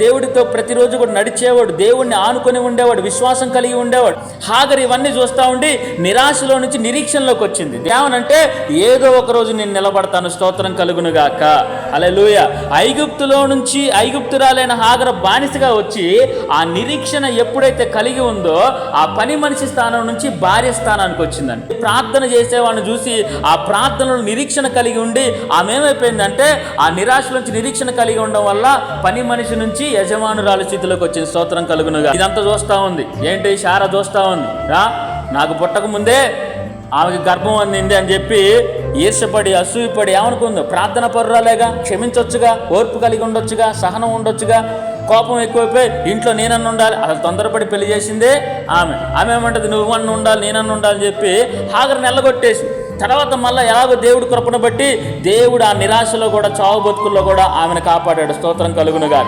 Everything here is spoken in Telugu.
దేవుడితో ప్రతిరోజు కూడా నడిచేవాడు, దేవుడిని ఆనుకొని ఉండేవాడు, విశ్వాసం కలిగి ఉండేవాడు. హాగర్ ఇవన్నీ చూస్తూ ఉండి నిరాశలో నుంచి నిరీక్షణలోకి వచ్చింది. ఏమనంటే ఏదో ఒక రోజు నేను నిలబడతాను, స్తోత్రం కలుగునుగాక. హల్లెలూయా. ఐగుప్తులో నుంచి ఐగుప్తురాలైన హాగర్ బానిసగా వచ్చి ఆ నిరీక్షణ ఎప్పుడైతే కలిగి ఉందో ఆ పని మనిషి స్థానం నుంచి భార్య స్థానానికి వచ్చిందండి. ప్రార్థన చేసేవాడిని చూసి ఆ ప్రార్థనలో నిరీక్షణ కలిగి ఉండి ఆమె ఏమైపోయిందంటే ఆ నిరాశ నుంచి నిరీక్షణ కలిగి ఉండడం వల్ల పని మనిషి నుంచి యజమానురాలు స్థితిలోకి వచ్చింది. స్తోత్రం కలుగునుగా. ఇదంతా చూస్తా ఉంది. ఏంటి? శారా చూస్తా ఉంది. నాకు పుట్టక ముందే ఆమెకి గర్భం అందింది అని చెప్పి ఈర్షపడి అసూయపడి ఏమనుకుందో, ప్రార్థన పరురాలేగా, క్షమించవచ్చుగా, ఓర్పు కలిగి ఉండొచ్చుగా, సహనం ఉండొచ్చుగా. కోపం ఎక్కువైపోయి ఇంట్లో నేనన్ను ఉండాలి, అసలు తొందరపడి పెళ్లి చేసిందే ఆమె ఏమంటది, నువ్వన్న ఉండాలి, నేనన్ను ఉండాలని చెప్పి హాగర్ని ఎల్లగొట్టేసి తర్వాత మళ్ళీ ఎలాగో దేవుడు కృపను బట్టి దేవుడు ఆ నిరాశలో కూడా, చావు బతుకుల్లో కూడా ఆమెను కాపాడాడు. స్తోత్రం కలుగునుగా.